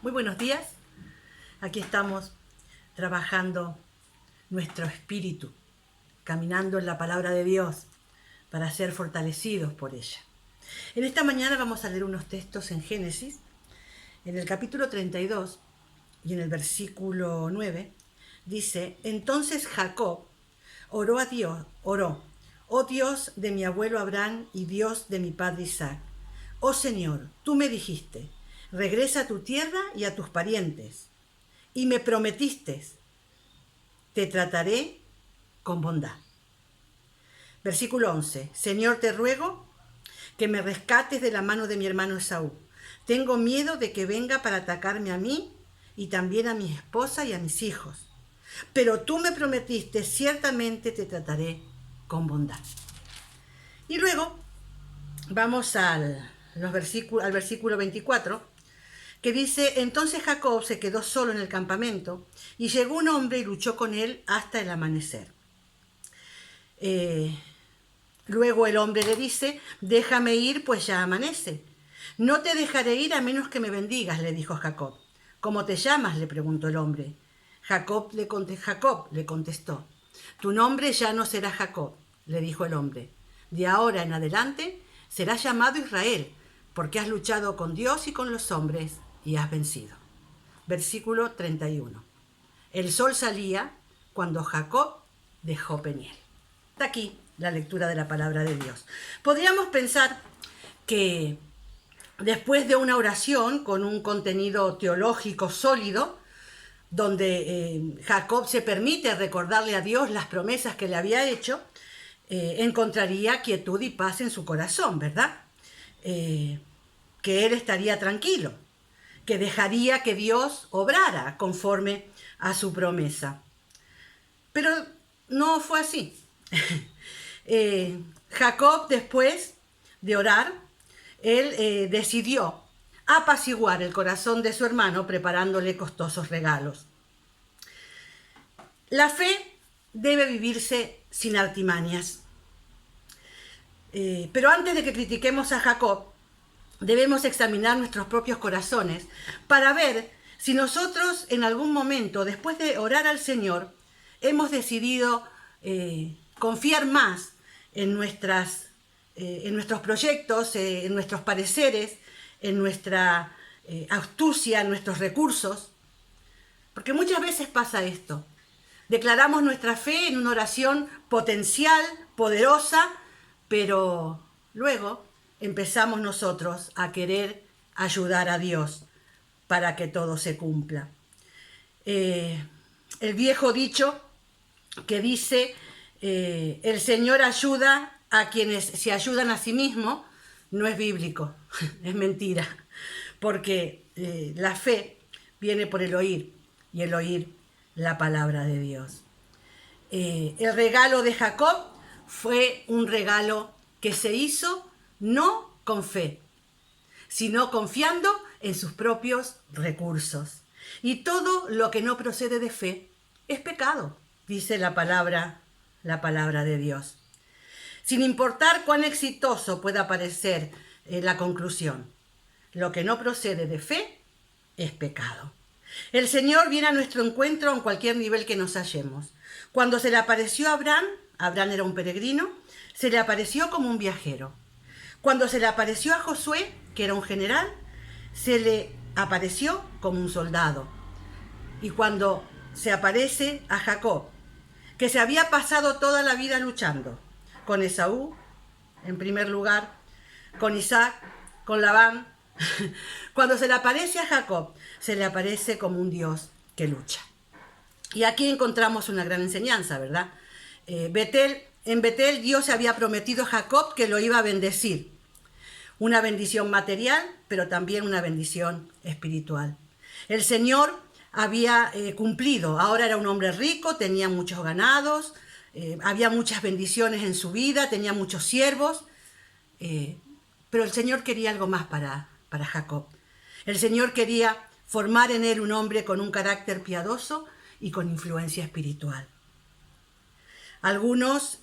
Muy buenos días. Aquí estamos trabajando nuestro espíritu, caminando en la palabra de Dios para ser fortalecidos por ella. En esta mañana vamos a leer unos textos en Génesis, en el capítulo 32 y en el versículo 9, dice: Entonces Jacob oró a Dios, oh Dios de mi abuelo Abraham y Dios de mi padre Isaac, oh Señor, tú me dijiste, regresa a tu tierra y a tus parientes, y me prometiste, te trataré con bondad. Versículo 11, Señor, te ruego que me rescates de la mano de mi hermano Esaú. Tengo miedo de que venga para atacarme a mí y también a mi esposa y a mis hijos. Pero tú me prometiste, ciertamente te trataré con bondad. Y luego vamos al versículo 24, que dice: Entonces Jacob se quedó solo en el campamento, y llegó un hombre y luchó con él hasta el amanecer. Luego el hombre le dice: déjame ir, pues ya amanece. No te dejaré ir a menos que me bendigas, le dijo Jacob. ¿Cómo te llamas?, le preguntó el hombre. Jacob le contestó. Tu nombre ya no será Jacob, le dijo el hombre. De ahora en adelante serás llamado Israel, porque has luchado con Dios y con los hombres y has vencido. Versículo 31. El sol salía cuando Jacob dejó Peniel. Hasta aquí la lectura de la palabra de Dios. Podríamos pensar que después de una oración con un contenido teológico sólido, donde Jacob se permite recordarle a Dios las promesas que le había hecho, encontraría quietud y paz en su corazón, ¿verdad? Que él estaría tranquilo, que dejaría que Dios obrara conforme a su promesa. Pero no fue así. Jacob, después de orar, él decidió apaciguar el corazón de su hermano preparándole costosos regalos. La fe debe vivirse sin artimañas. Pero antes de que critiquemos a Jacob, debemos examinar nuestros propios corazones para ver si nosotros en algún momento, después de orar al Señor, hemos decidido confiar más en nuestros proyectos, en nuestros pareceres, en nuestra astucia, en nuestros recursos. Porque muchas veces pasa esto. Declaramos nuestra fe en una oración potencial, poderosa, pero luego empezamos nosotros a querer ayudar a Dios para que todo se cumpla. El viejo dicho que dice: el Señor ayuda a quienes se ayudan a sí mismos, no es bíblico, es mentira, porque la fe viene por el oír, y el oír la palabra de Dios. El regalo de Jacob fue un regalo que se hizo no con fe, sino confiando en sus propios recursos. Y todo lo que no procede de fe es pecado, dice la palabra de Dios. Sin importar cuán exitoso pueda parecer la conclusión, lo que no procede de fe es pecado. El Señor viene a nuestro encuentro en cualquier nivel que nos hallemos. Cuando se le apareció a Abraham era un peregrino, se le apareció como un viajero. Cuando se le apareció a Josué, que era un general, se le apareció como un soldado. Y cuando se aparece a Jacob, que se había pasado toda la vida luchando con Esaú, en primer lugar, con Isaac, con Labán, cuando se le aparece a Jacob, se le aparece como un Dios que lucha. Y aquí encontramos una gran enseñanza, ¿verdad? En Betel Dios se había prometido a Jacob que lo iba a bendecir. Una bendición material, pero también una bendición espiritual. El Señor había cumplido. Ahora era un hombre rico, tenía muchos ganados, había muchas bendiciones en su vida, tenía muchos siervos, pero el Señor quería algo más para Jacob. El Señor quería formar en él un hombre con un carácter piadoso y con influencia espiritual. Algunos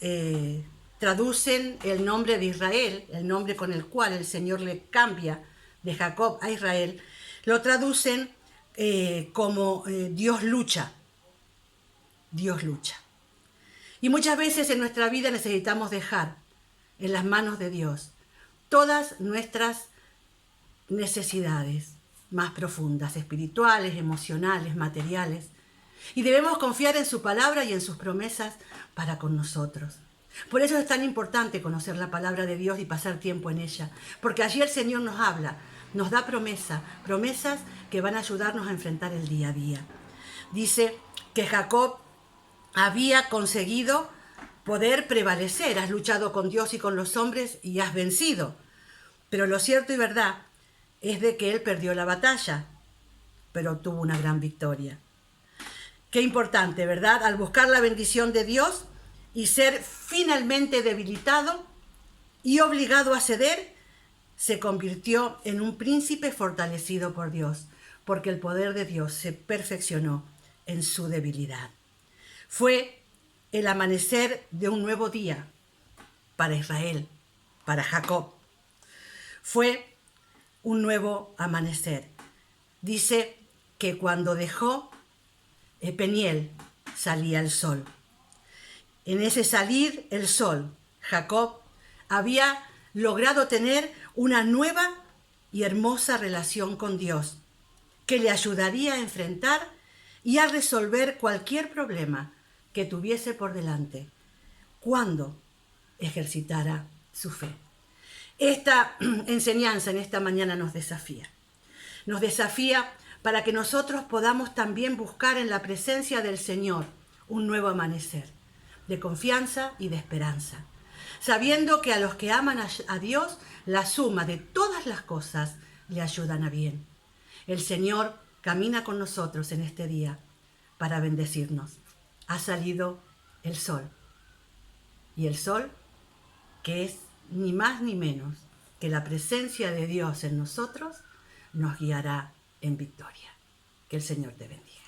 traducen el nombre de Israel, el nombre con el cual el Señor le cambia de Jacob a Israel, lo traducen como Dios lucha. Dios lucha. Y muchas veces en nuestra vida necesitamos dejar en las manos de Dios todas nuestras necesidades más profundas, espirituales, emocionales, materiales. Y debemos confiar en su palabra y en sus promesas para con nosotros. Por eso es tan importante conocer la palabra de Dios y pasar tiempo en ella, porque allí el Señor nos habla, nos da promesas que van a ayudarnos a enfrentar el día a día. Dice que Jacob había conseguido poder prevalecer, has luchado con Dios y con los hombres y has vencido. Pero lo cierto y verdad es de que él perdió la batalla, pero tuvo una gran victoria. Qué importante, ¿verdad? Al buscar la bendición de Dios y ser finalmente debilitado y obligado a ceder, se convirtió en un príncipe fortalecido por Dios, porque el poder de Dios se perfeccionó en su debilidad. Fue el amanecer de un nuevo día para Israel, para Jacob. Fue un nuevo amanecer. Dice que cuando dejó Peniel salía el sol. En ese salir el sol, Jacob había logrado tener una nueva y hermosa relación con Dios, que le ayudaría a enfrentar y a resolver cualquier problema que tuviese por delante, cuando ejercitara su fe. Esta enseñanza en esta mañana nos desafía. Nos desafía para que nosotros podamos también buscar en la presencia del Señor un nuevo amanecer de confianza y de esperanza, sabiendo que a los que aman a Dios, la suma de todas las cosas le ayudan a bien. El Señor camina con nosotros en este día para bendecirnos. Ha salido el sol, y el sol que es ni más ni menos que la presencia de Dios en nosotros, nos guiará en victoria. Que el Señor te bendiga.